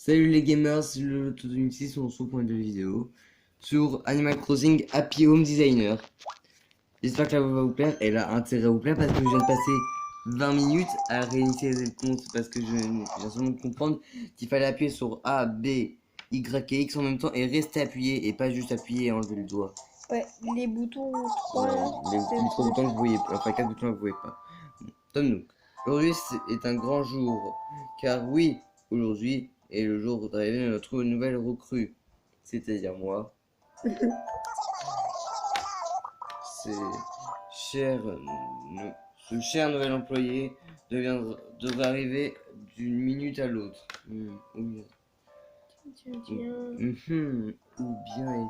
Salut les gamers, c'est le Loto 2006, on se retrouve pour une nouvelle vidéo sur Animal Crossing Happy Home Designer. J'espère que la vidéo va vous plaire, elle a intérêt à vous plaire parce que je viens de passer 20 minutes à réinitialiser le compte parce que je viens seulement de comprendre qu'il fallait appuyer sur A, B, Y et X en même temps et rester appuyé et pas juste appuyer et enlever le doigt. Ouais, les boutons 3 là. Les 3 boutons que vous voyez pas, enfin 4 boutons que vous voyez pas. Donne-nous. Aujourd'hui est un grand jour, car oui, aujourd'hui est le jour d'arrivée de notre nouvelle recrue, c'est-à-dire moi. C'est cher, ce cher nouvel employé devrait arriver d'une minute à l'autre. Ou bien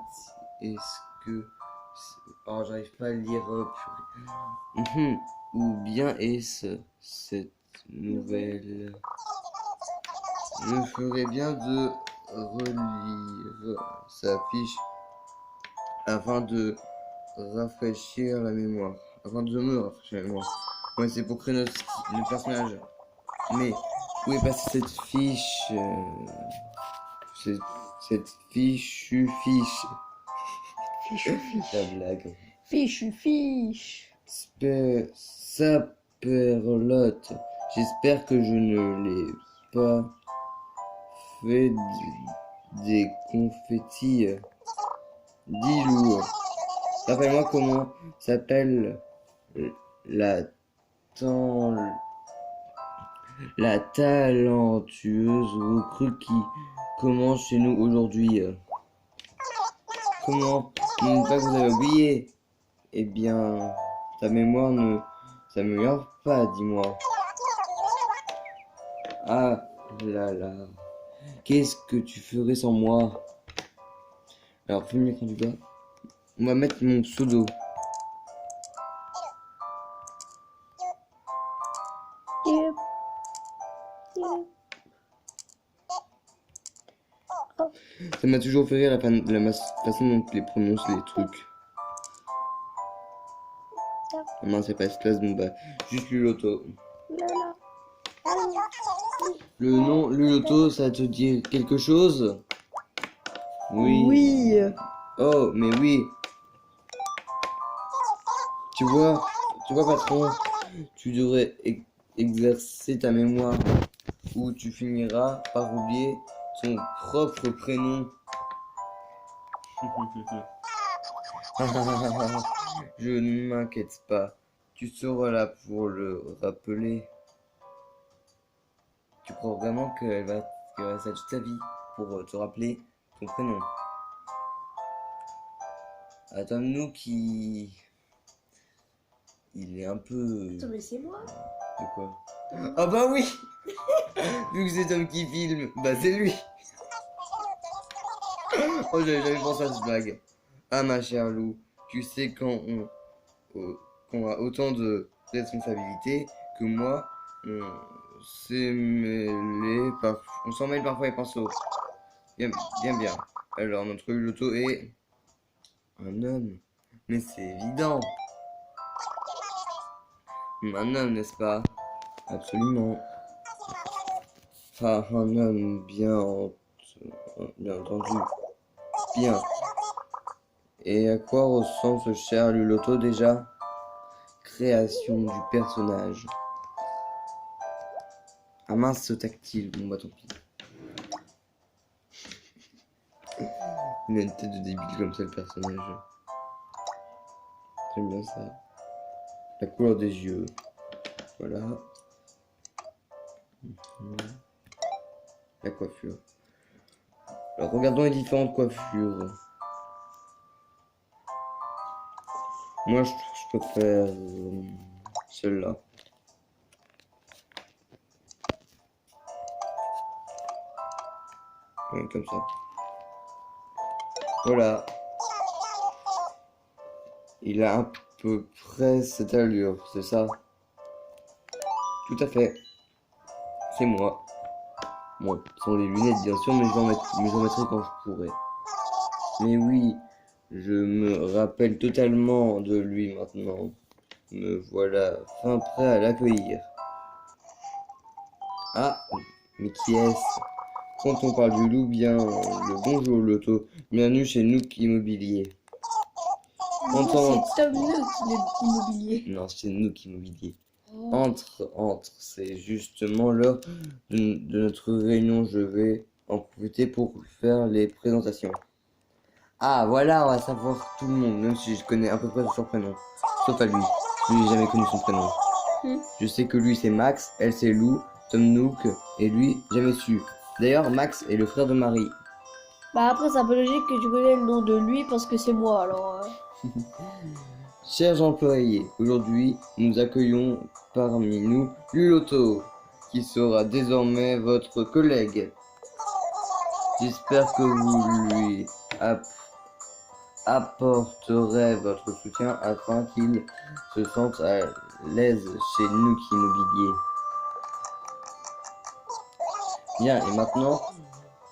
est-ce que... Oh, j'arrive pas à lire. Ou bien est-ce cette nouvelle... Je ferais bien de relire sa fiche afin de rafraîchir la mémoire. Afin de me rafraîchir la mémoire. Ouais, c'est pour créer le personnage. Mais où est passée cette fiche cette fichue fiche. La blague. Fiche. Saperlotte. J'espère que je ne l'ai pas fait des confettis. Dis lourd. Rappelle-moi comment s'appelle la la talentueuse recrue qui commence chez nous aujourd'hui. Comment ne pas vous avez oublié? Eh bien, ta mémoire ne s'améliore pas, dis-moi. Ah là là, qu'est-ce que tu ferais sans moi? Alors, fais-moi l'écran du bas. On va mettre mon pseudo. Ça m'a toujours fait rire la façon dont ils prononcent les trucs. Non, c'est pas Esclase, bon bah, juste Luloto. Le nom Luloto, ça te dit quelque chose? Oui. Oh, mais oui. Tu vois, patron, tu devrais exercer ta mémoire ou tu finiras par oublier ton propre prénom. Je ne m'inquiète pas, tu seras là pour le rappeler. Tu crois vraiment qu'elle va rester toute sa vie pour te rappeler ton prénom? Attends-nous qui... Il est un peu... Attends, mais c'est moi. De quoi? Ah bah oui. Vu que c'est Tom qui filme, bah c'est lui. Oh, j'avais jamais pensé à ce blague. Ah ma chère Lou, tu sais qu'on a autant de responsabilités que moi, on s'en mêle parfois les pinceaux. Bien. Alors notre Luloto est un homme. Mais c'est évident. Un homme, n'est-ce pas? Absolument. Ah, un homme, bien entendu. Bien. Et à quoi ressemble ce cher Luloto déjà? Création du personnage. Ah mince, ce tactile. Bon bah tant pis. Il a une tête de débile comme ça le personnage. J'aime bien ça. La couleur des yeux. Voilà. La coiffure. Alors regardons les différentes coiffures. Moi je préfère celle-là. Ouais, comme ça. Voilà. Il a à peu près cette allure, c'est ça? Tout à fait. C'est moi. Bon, sans les lunettes bien sûr, mais j'en mettrai quand je pourrai. Mais oui, je me rappelle totalement de lui maintenant. Me voilà fin prêt à l'accueillir. Ah, mais qui est-ce? Quand on parle du loup, bien le bonjour Loto. Bienvenue chez Nook Immobilier. Non, Entendre. c'est Tom Nook qui est immobilier. Non, c'est Nook Immobilier. Oh. Entre, c'est justement l'heure de notre réunion. Je vais en profiter pour faire les présentations. Ah, voilà, on va savoir tout le monde, même si je connais à peu près son prénom. Sauf à lui. Lui, j'ai jamais connu son prénom. Je sais que lui, c'est Max, elle, c'est Lou, Tom Nook, et lui, jamais su. D'ailleurs, Max est le frère de Marie. Bah après, c'est un peu logique que tu connais le nom de lui parce que c'est moi, alors... Chers employés, aujourd'hui, nous accueillons parmi nous Luloto, qui sera désormais votre collègue. J'espère que vous lui apporterez votre soutien afin qu'il se sente à l'aise chez Nook Immobilier. Bien, et maintenant,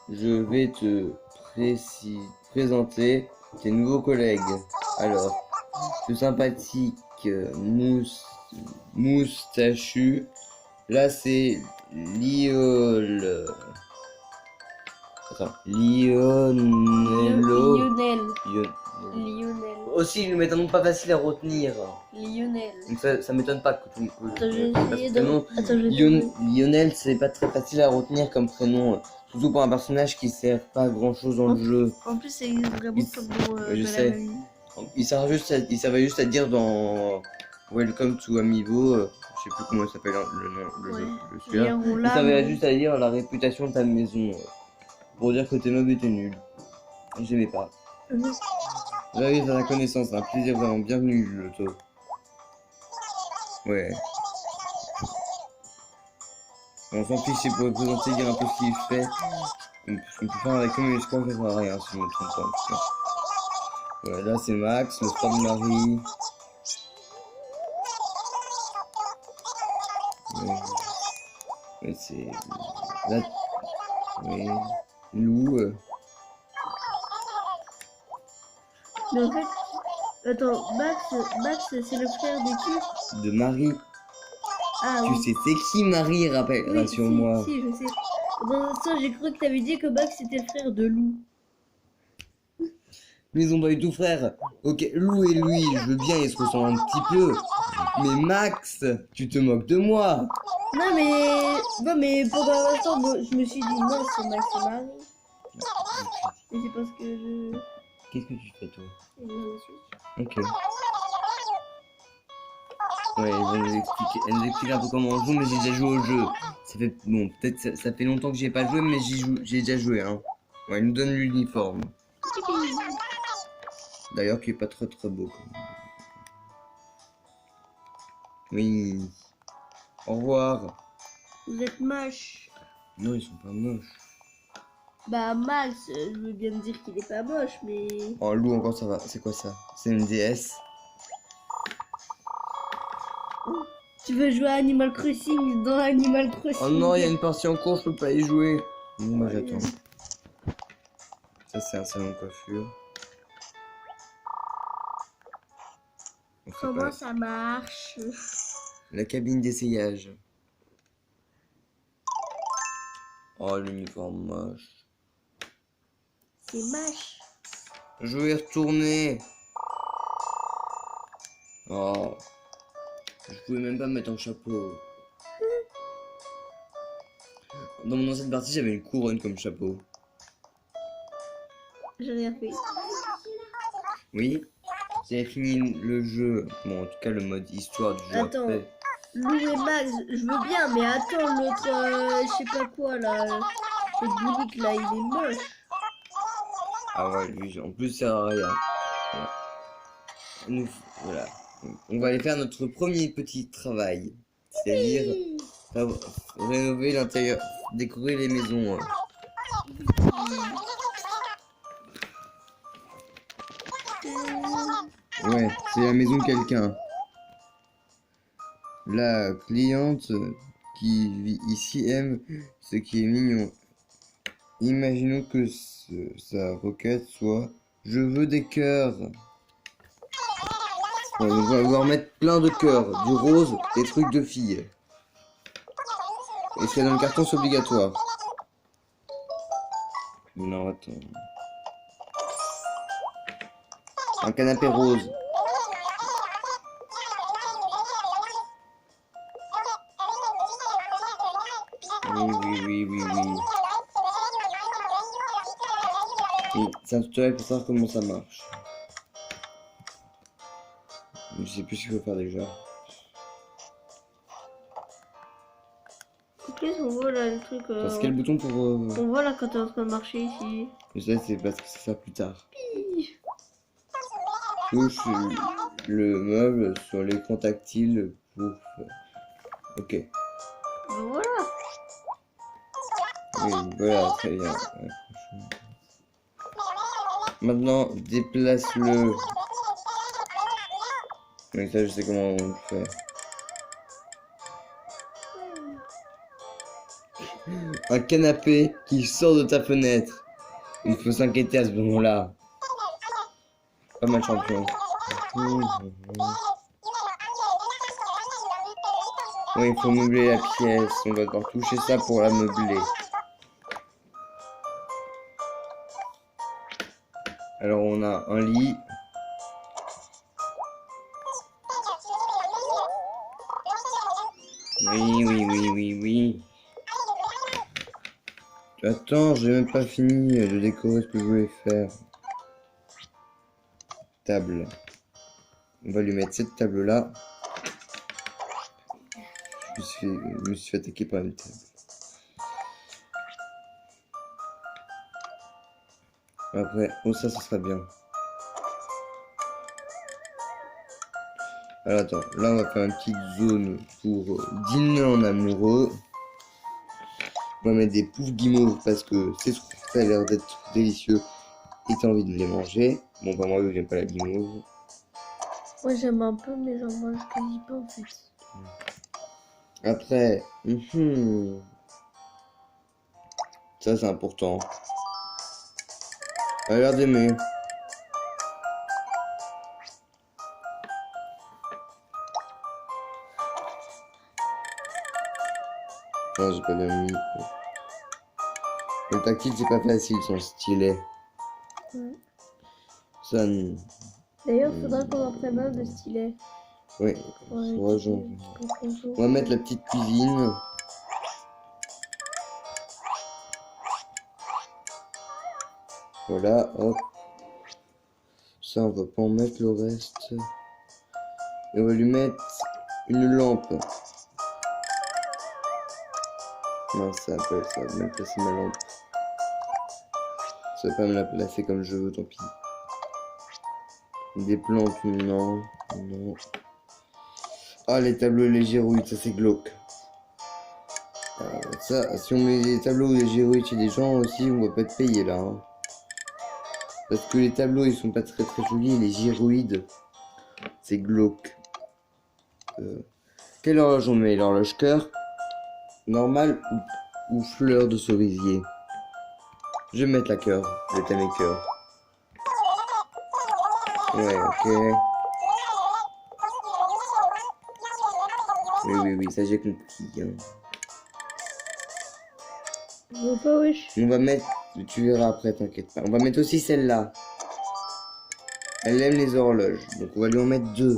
je vais te présenter tes nouveaux collègues. Alors, ce sympathique moustachu, là c'est Lionello. Lionel. Lion- Lionel. Aussi, ils nous mettent un nom pas facile à retenir. Lionel. Donc ça m'étonne pas que tu Attends, je vais essayer parce que non, Attends, je vais essayer. Lionel, c'est pas très facile à retenir comme prénom. Surtout pour un personnage qui sert pas à grand chose dans le jeu. En plus, c'est vraiment comme nom je de sais. la famille. Il servait juste à dire dans Welcome to Amiibo, je sais plus comment il s'appelle le nom, Ouais. le celui-là. Il servait juste à dire la réputation de ta maison, pour dire que t'es mauvais et t'es nul. J'aimais pas. J'arrive à la connaissance, un plaisir vraiment, bienvenue Loto. Ouais. On s'en fiche, c'est pour le présenter, dire un peu ce qu'il fait. On peut faire avec eux, mais je crois que ça sert à rien si je me trompe pas en tout cas. Ouais, là c'est Max, le frère de Marie. Ouais, c'est... Là... Oui... Lou... Mais en fait, attends, Max c'est le frère de qui? de Marie. Ah Tu oui. sais, c'est qui Marie, Oui, rassure-moi. si, je sais. Dans ça, j'ai cru que t'avais dit que Max c'était le frère de Lou. Mais ils ont pas eu tout frère. Ok, Lou et lui, je veux bien, ils se ressemblent un petit peu. Mais Max, tu te moques de moi. Non mais pendant l'instant, je me suis dit non, c'est Max et Marie. Mais c'est parce que je... Qu'est-ce que tu fais toi? je suis... Ok. Ouais, ils vont nous expliquer un peu comment on joue, mais j'ai déjà joué au jeu. Ça fait, bon, peut-être ça fait longtemps que j'ai pas joué, mais j'ai déjà joué, hein. Ouais, ils nous donnent l'uniforme. D'ailleurs, qui est pas très très beau. Oui. Au revoir. Vous êtes moche. Non, ils sont pas moches. Bah Max, je veux bien me dire qu'il est pas moche, mais... Oh, Lou, encore ça va. C'est quoi ça? C'est une DS. Tu veux jouer à Animal Crossing dans Animal Crossing? Oh non, il y a une partie en cours, je peux pas y jouer. Bon, moi j'attends. Ça, c'est un salon de coiffure. On sait Comment pas. ça marche? La cabine d'essayage. Oh, l'uniforme moche. C'est moche. Je vais y retourner. Oh. Je pouvais même pas me mettre un chapeau. Dans mon ancienne partie, j'avais une couronne comme chapeau. J'ai rien fait. Oui. J'ai fini le jeu. Bon, en tout cas, le mode histoire du jeu. Attends. Après. Lou et Max, je veux bien, mais attends, l'autre, je sais pas quoi, là, le bourrique, là, il est moche. Ah ouais, lui, en plus, ça sert à rien. Voilà. Voilà. On va aller faire notre premier petit travail. C'est-à-dire rénover l'intérieur, décorer les maisons. Ouais, c'est la maison de quelqu'un. La cliente qui vit ici aime ce qui est mignon. Imaginons que sa requête soit « Je veux des cœurs ». Ouais, on va devoir mettre plein de cœurs, du rose, des trucs de filles. Et c'est dans le carton, c'est obligatoire. Non, attends. Un canapé rose. Oui. Oui, c'est un tutoriel pour savoir comment ça marche. Je sais plus ce qu'il faut faire déjà. Qu'est-ce qu'on voit là, le truc Parce quel bouton pour... on voit là quand t'es en train de marcher ici. Je sais, c'est parce que c'est ça plus tard. Touche le meuble sur l'écran tactile pour... Ok. Ben voilà. Oui, voilà, très bien. Ouais. Maintenant, déplace-le. Oui, ça, je sais comment on le fait. Un canapé qui sort de ta fenêtre. Il faut s'inquiéter à ce moment-là. Pas mal champion. Oui, il faut meubler la pièce. On va encore toucher ça pour la meubler. Alors on a un lit. Oui. Attends, j'ai même pas fini de décorer ce que je voulais faire. Table. On va lui mettre cette table là. Je me suis fait attaquer par une table. Après, oh ça sera bien. Alors attends, là on va faire une petite zone pour dîner en amoureux. On va mettre des poufs guimauves parce que c'est ce que ça a l'air d'être délicieux et t'as envie de les manger. Bon bah moi j'aime pas la guimauve. Moi j'aime un peu mais j'en mange quasi pas en fait. Après, ça c'est important. A l'air d'aimer. Non, j'ai pas bien mis. Le tactile c'est pas facile son stylet. Ouais. Ça. D'ailleurs faudra qu'on en prenne un de stylet. Oui, Ouais, on va mettre la petite cuisine. Voilà, hop. Ça, on va pas en mettre le reste. Et on va lui mettre une lampe. Non, ça va même placer ma lampe. Ça va pas me la placer comme je veux, tant pis. Des plantes, non. Ah, les tableaux légers rouillés, ça c'est glauque. Ça, si on met des tableaux légers rouillés chez des gens aussi, on va pas être payé là. Hein. Parce que les tableaux ils sont pas très jolis, les gyroïdes, c'est glauque. Quelle horloge on met? L'horloge cœur, normal ou fleur de cerisier? Je vais mettre la cœur, je vais t'aimer cœur. Ouais, ok. Oui, ça j'ai compris. Hein. On va mettre, tu verras après, t'inquiète pas. On va mettre aussi celle-là. Elle aime les horloges, donc on va lui en mettre 2.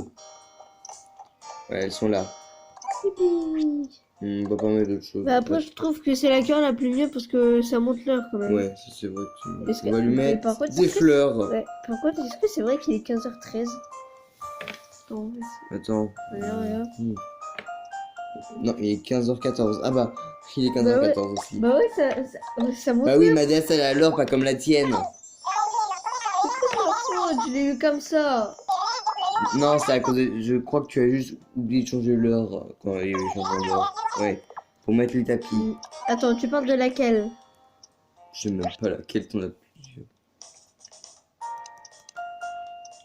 Ouais, elles sont là. On va pas mettre d'autres choses. Bah après je trouve que c'est la cœur la plus mieux parce que ça monte l'heure quand même. Ouais, c'est vrai que on va lui mettre des fleurs. Ouais. Par contre, est-ce que c'est vrai qu'il est 15h13? Attends. Regarde. Non, il est 15h14. Ah bah, il est 15h14 aussi. Bah ouais, ça monte. Bah oui, ma DS elle est à l'heure, pas comme la tienne. Je l'ai eu comme ça. Non, c'est à cause de... Je crois que tu as juste oublié de changer l'heure quand il y a eu le changement d'heure. Ouais, pour mettre les tapis. Attends, tu parles de laquelle? Je sais même pas laquelle, t'en as plusieurs.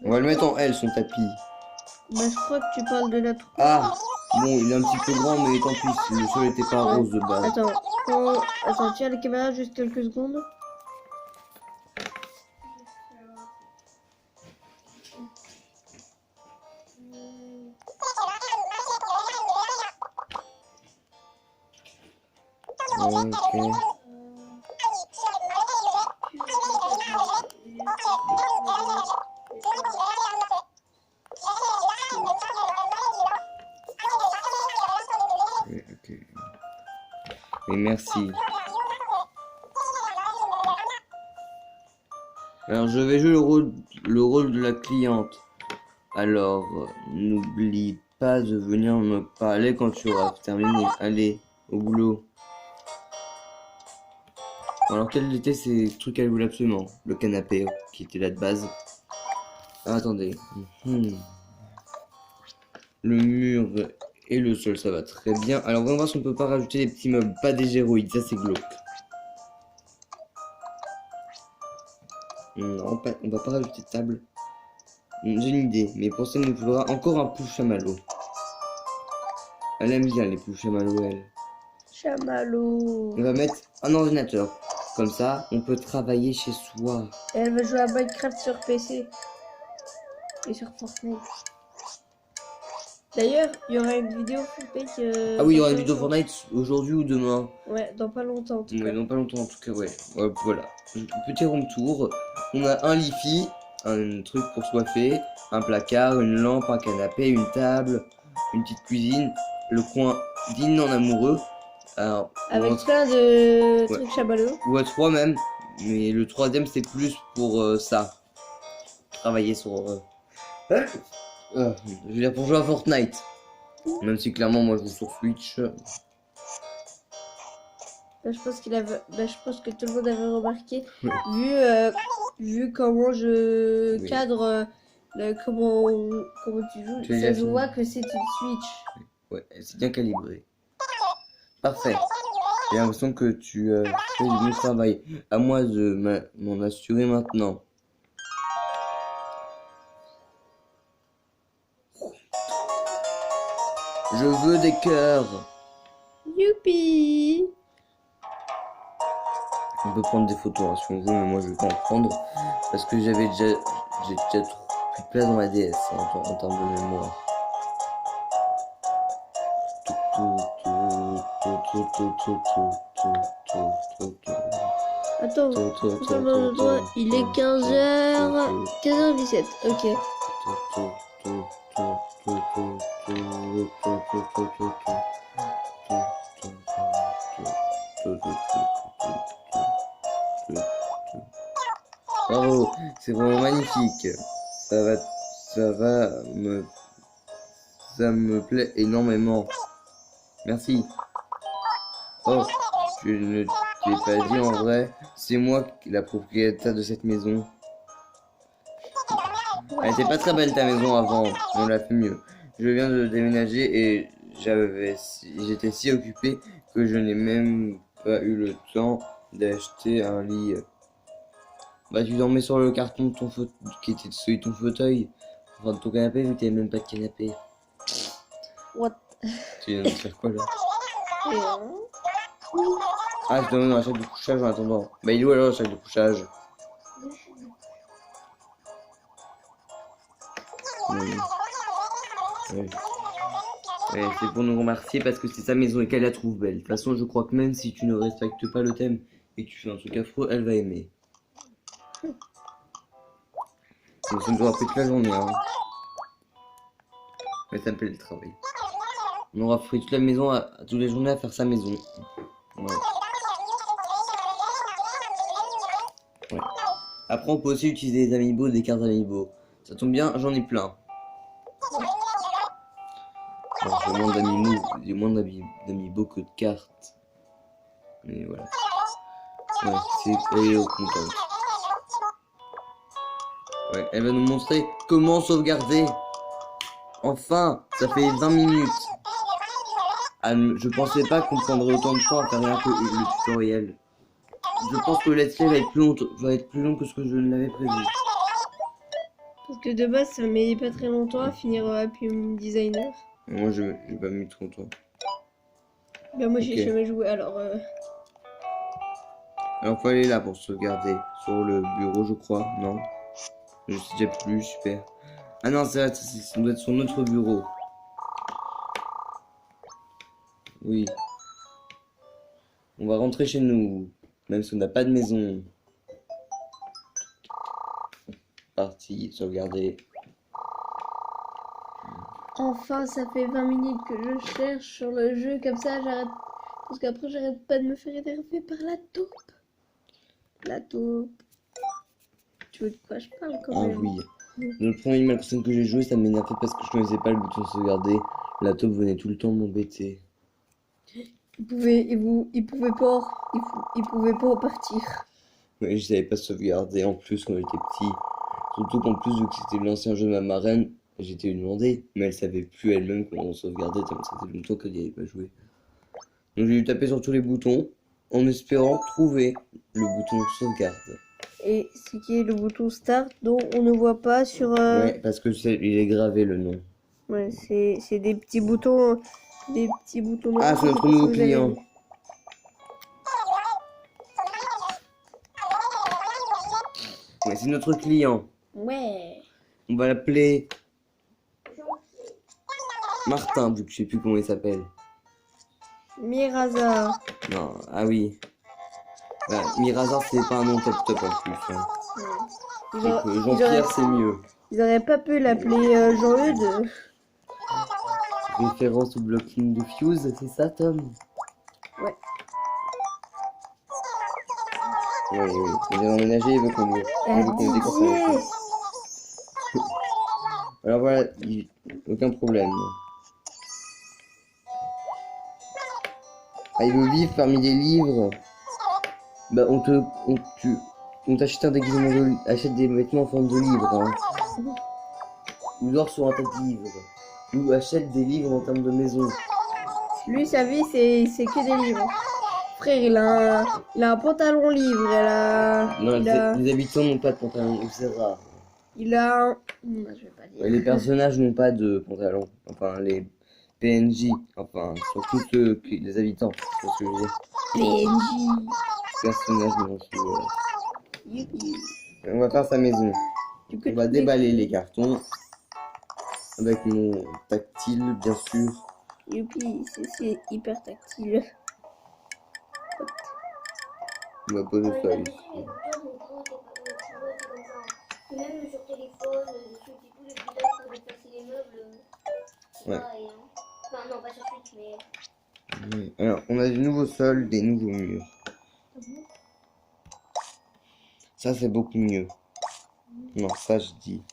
On va le mettre en L, son tapis. Bah je crois que tu parles de la 3. Ah, bon, il est un petit peu grand, mais tant pis, le sol était pas rose de base. Attends, tiens la caméra juste quelques secondes. Ok. Et merci. Alors je vais jouer le rôle de la cliente. Alors, n'oublie pas de venir me parler quand tu auras terminé. Allez, au boulot. Alors, quels étaient ces trucs qu'elle voulait absolument? Le canapé, qui était là de base. Ah, attendez. Le mur et le sol, ça va très bien. Alors, on va voir si on peut pas rajouter des petits meubles. Pas des géroïdes, ça c'est glauque. Non, on va pas rajouter de table. J'ai une idée, mais pour ça, il nous faudra encore un pouf chamallow. Elle aime bien les poufs chamallow, elle. Chamallow. On va mettre un ordinateur. Comme ça, on peut travailler chez soi. Et elle va jouer à Minecraft sur PC. Et sur Fortnite. D'ailleurs, il y aura une vidéo Fortnite. Ah oui, il y aura dans une pas vidéo longtemps. Fortnite aujourd'hui ou demain. Ouais, dans pas longtemps en tout cas. Ouais, non, pas longtemps en tout cas, ouais. Voilà. Petit room tour. On a un lit-fi, un truc pour se coiffer, un placard, une lampe, un canapé, une table, une petite cuisine, le coin digne en amoureux. Alors, Avec plein de Ouais. trucs chamallow. ou à 3 même. Mais le troisième, c'est plus pour ça. Travailler sur... je veux dire pour jouer à Fortnite. Même si clairement, moi, je joue sur Switch. Bah, je pense je pense que tout le monde avait remarqué, Ouais. vu comment je Oui. cadre, comment tu joues, Tu as ça déjà se fini. voit que c'est une Switch. Ouais, c'est bien calibré. Parfait. J'ai l'impression que tu fais du bon travail. À moi de m'en assurer maintenant. Je veux des cœurs. Youpi! On peut prendre des photos hein, si on veut, mais moi je vais pas en prendre parce que j'ai déjà trop plus de place dans ma DS hein, en termes de mémoire. Attends, il est 15h, 15h17, ok. Bravo, c'est vraiment magnifique. Ça me plaît énormément. Merci. Oh, je ne t'ai pas dit en vrai, c'est moi la propriétaire de cette maison. Elle était pas très belle ta maison avant, on l'a fait mieux. Je viens de déménager et j'étais si occupé que je n'ai même pas eu le temps d'acheter un lit. Bah tu dormais sur le carton de ton qui était celui de ton fauteuil, enfin de ton canapé vu que t'avais même pas de canapé. What? Tu viens de faire quoi là? Et, Ah je donne un sac de couchage en attendant. Bah il est où alors le sac de couchage? Ouais. Ouais, c'est pour nous remercier parce que c'est sa maison et qu'elle la trouve belle. De toute façon, je crois que même si tu ne respectes pas le thème et que tu fais un truc affreux, elle va aimer. Donc ça nous aura pris toute la journée, hein. Mais ça me plaît le travail. On aura pris toute la maison, toutes les journées à faire sa maison. Ouais. Ouais. Après, on peut aussi utiliser des amiibo, des cartes amiibo. Ça tombe bien, j'en ai plein. Alors, j'ai moins d'amiibo que de cartes. Mais voilà. Ouais, elle est contente. Ouais, elle va nous montrer comment sauvegarder. Enfin, ça fait 20 minutes. Je pensais pas qu'on prendrait autant de temps à faire rien que le tutoriel. Je pense que le let's play va être plus long que ce que je ne l'avais prévu. parce que de base, ça met pas très longtemps à finir Happy Home Designer. Moi, je vais pas mis trop longtemps. Ben moi, j'ai Ok. jamais joué, alors... Alors, faut aller là pour sauvegarder. Sur le bureau, je crois. Non. Je sais déjà plus, super. Ah non, ça doit être sur notre bureau. Oui. On va rentrer chez nous. Même si on n'a pas de maison. Parti, sauvegarder. Enfin, ça fait 20 minutes que je cherche sur le jeu, comme ça Parce qu'après, j'arrête pas de me faire énerver par la taupe. La taupe. Tu veux de quoi je parle quand Ah même? oui. Dans le premier Animal Crossing que j'ai joué, ça m'énervait parce que je connaissais pas le bouton sauvegarder. La taupe venait tout le temps m'embêter. Il pouvait pas en partir. Ouais, je savais pas sauvegarder en plus quand j'étais petit. Surtout qu'en plus, vu que c'était l'ancien jeu de ma marraine, j'étais demandé, mais elle savait plus elle-même comment sauvegarder, tellement ça faisait longtemps qu'elle n'y avait pas joué. Donc j'ai dû taper sur tous les boutons en espérant trouver le bouton sauvegarde. Et c'est qui est le bouton start dont on ne voit pas sur... Ouais, parce que il est gravé le nom. Ouais, c'est des petits boutons... Des petits boutons... noirs, Ah, je c'est sais notre pas si nouveau vous avez client. vu. Ouais, c'est notre client. Ouais. On va l'appeler Martin, vu que je sais plus comment il s'appelle. Miraza. Non, ah oui. Bah, Mirazor, c'est pas un nom top top en plus. Hein. Ils, Donc, auraient- ils Jean-Pierre, auraient- c'est mieux. ils auraient pas pu l'appeler Jean-Eudes. Référence au blocking de Fuse, c'est ça, Tom? Ouais. Oui, oui. Il vient d'emménager, il veut qu'on le décore sa maison. Alors voilà, aucun problème. Ah, il veut vivre parmi les livres. Bah, on t'achète un déguisement achète des vêtements en forme de livre, hein. Ou dors sur un tas de livres. Ou achète des livres en termes de maison. Lui, sa vie, c'est que des livres. Frère, il a un pantalon livre. Non, Il a... les habitants n'ont pas de pantalon, ou c'est rare. Il a un... Non, je vais pas dire. Ouais, les personnages n'ont pas de pantalon. Enfin, les PNJ. Enfin, surtout les habitants. C'est ce que je veux dire. PNJ. Personnages non plus, voilà. Youpi. On va faire sa maison. Tu peux On va tout déballer les cartons. Avec mon tactile, bien sûr. Youpi, c'est hyper tactile. On va poser ça ici. Même sur téléphone, sur tous les villages pour déplacer les meubles, c'est Ouais. pareil. Hein. Enfin, non, pas sur Switch, mais. Oui. Alors, on a des nouveaux sols, des nouveaux murs. Ça, c'est beaucoup mieux. Non, ça, je dis.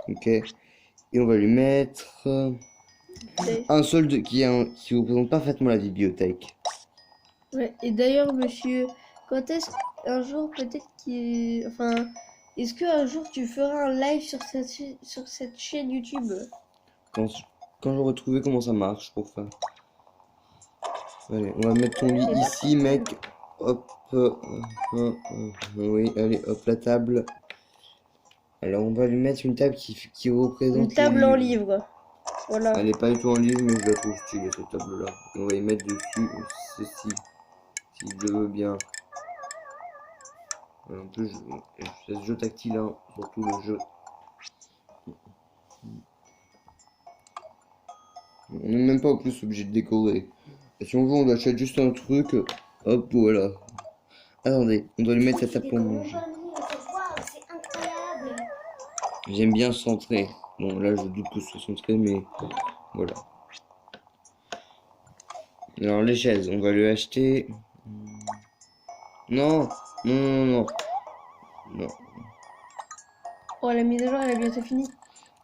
Ok. Et on va lui mettre un sol qui représente parfaitement la bibliothèque. Ouais, et d'ailleurs, monsieur, quand est-ce qu'un jour, peut-être qu'il... Enfin, est-ce qu'un jour, tu feras un live sur cette chaîne YouTube? Quand j'aurai trouvé comment ça marche pour faire. Allez, on va mettre ton lit ici, mec. Hop. Oui, allez, hop, la table. Alors, on va lui mettre une table qui représente. Une table en livre. Voilà. Elle est pas du tout en livre, mais je la trouve stylée, cette table-là. On va y mettre dessus ceci. Si je le veux bien. En plus, ce jeu tactile, hein, surtout le jeu. On n'est même pas en plus obligé de décorer. Et si on veut, on achète juste un truc. Hop, voilà. Attendez, on doit lui mettre sa table pour manger. C'est incroyable! J'aime bien centrer. Bon, là, je doute que ce soit centré, mais voilà. Alors, les chaises, on va lui acheter. Non, non, non, non, non. Oh, la mise à jour, elle est bientôt finie.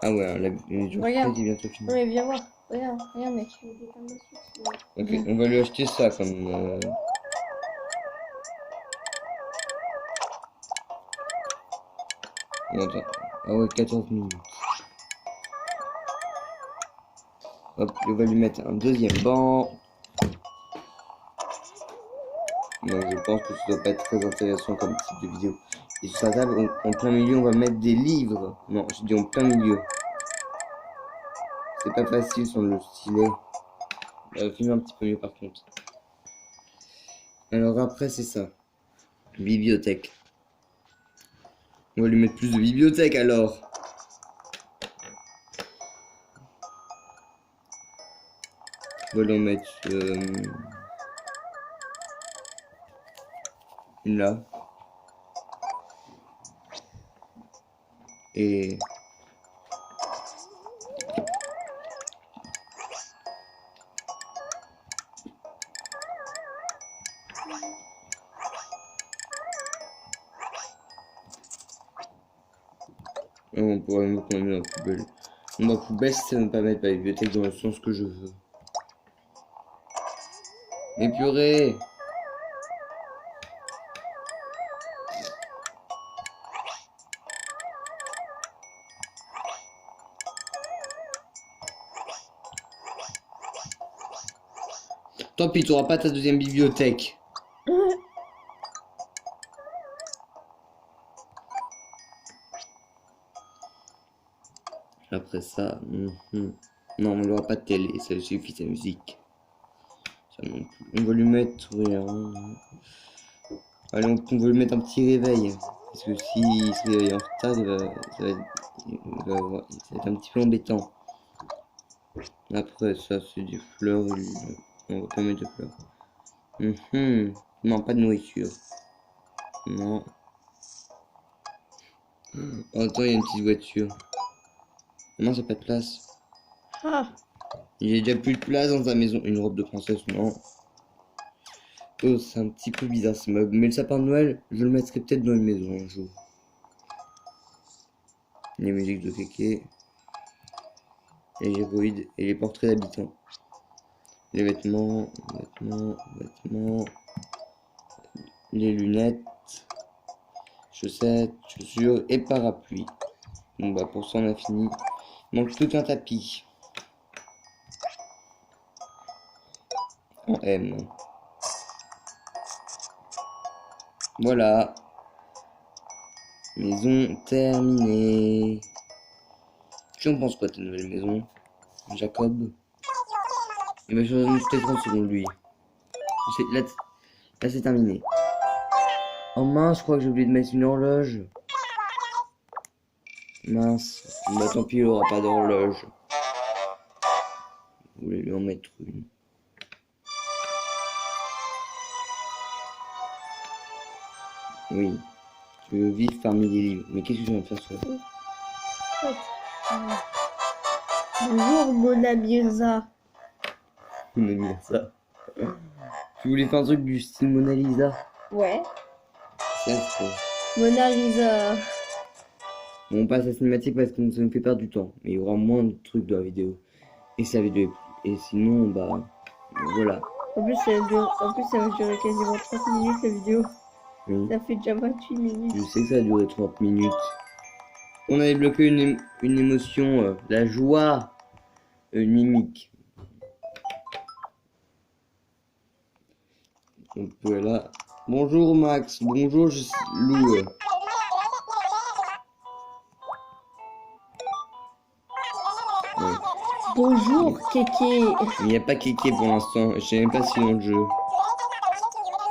Ah ouais, la mise Regarde. est bientôt finie. Non, mais viens voir. Regarde, regarde, mec. Je vais détendre ma Switch. Ok, on va lui acheter ça comme. Attends. Ah ouais, 14 minutes. Hop, on va lui mettre un deuxième banc. Donc je pense que ça doit pas être très intéressant comme type de vidéo. Et sur sa table, en plein milieu, on va mettre des livres. Non, je dis en plein milieu. C'est pas facile sans le stylet. Filme un petit peu mieux par contre. Alors après, c'est ça. Bibliothèque. On va lui mettre plus de bibliothèque alors. On va lui en mettre une là. Et On pourrait me prendre dans la poubelle. Ma poubelle, ça ne pas mettre la bibliothèque dans le sens que je veux. Mais purée! Tant pis, t'auras pas ta deuxième bibliothèque. Après ça, non, on n'aura pas de télé, ça suffit, sa musique. Ça non plus. On va lui mettre rien. Allez, on va lui mettre un petit réveil. Parce que s'il se réveille en retard, ça va être un petit peu embêtant. Après ça, c'est des fleurs. On va pas mettre de fleurs. Non, pas de nourriture. Non. Oh, attends, il y a une petite voiture. Non, ça n'a pas de place. Ah, Il y a déjà plus de place dans sa maison. Une robe de princesse, non. Oh, c'est un petit peu bizarre ce meuble. Mais le sapin de Noël, je le mettrai peut-être dans une maison un jour. Les musiques de Kéké. Les héroïdes et les portraits d'habitants. Les vêtements. Les lunettes. Chaussettes, chaussures et parapluie. Bon bah pour ça on a fini. Il manque tout un tapis. En M. Voilà. Maison terminée. Tu en penses quoi de ta nouvelle maison, Jacob? Il va changer juste 30 secondes lui. Là c'est terminé. Oh mince, je crois que j'ai oublié de mettre une horloge. Mince. Bah tant pis, il aura pas d'horloge. Vous voulez lui en mettre une. Oui. Tu veux vivre parmi les livres. Mais qu'est-ce que je viens de faire ça? bonjour Mona Mirza. On a mis ça. Tu voulais faire un truc du style Mona Lisa? Ouais. C'est affreux. Mona Lisa. On passe à la cinématique parce que ça nous fait perdre du temps. Mais il y aura moins de trucs dans la vidéo. Et si la vidéo est... Et sinon, bah... Voilà. En plus, ça va durer quasiment 30 minutes la vidéo. Oui. Ça fait déjà 28 minutes. Je sais que ça a duré 30 minutes. On a débloqué une émotion, la joie, une mimique. On peut là. Bonjour Max, bonjour je suis Lou. Ouais. Bonjour Kéké. Il n'y a pas Kéké pour l'instant, je sais même pas si dans le jeu.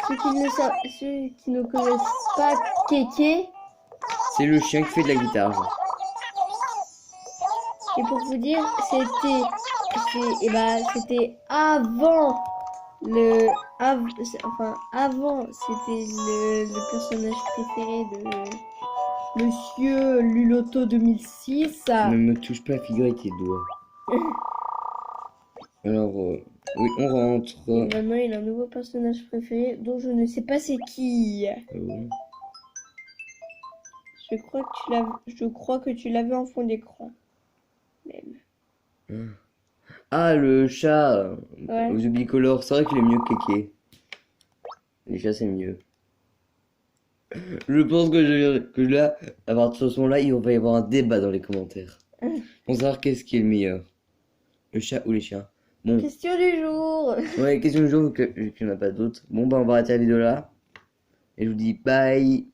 Ceux qui ne connaissent pas Kéké, C'est le chien qui fait de la guitare. et pour vous dire, c'était avant avant, c'était le personnage préféré de Monsieur Lulotto 2006. Ne me touche pas la figure avec tes doigts. Alors, oui, on rentre. Et maintenant, il a un nouveau personnage préféré dont je ne sais pas c'est qui. Je crois que tu l'avais en fond d'écran. Même. Ah, le chat Ouais. aux yeux bicolores, c'est vrai qu'il est mieux que Kéké. Les chats, c'est mieux. Je pense que là, à partir de ce moment-là, il va y avoir un débat dans les commentaires. Pour savoir qu'est-ce qui est le meilleur. Le chat ou les chiens. Bon, Question du jour. ouais, question du jour, vu qu'il n'y en a pas d'autres. Bon, bah, on va arrêter la vidéo là. Et je vous dis bye.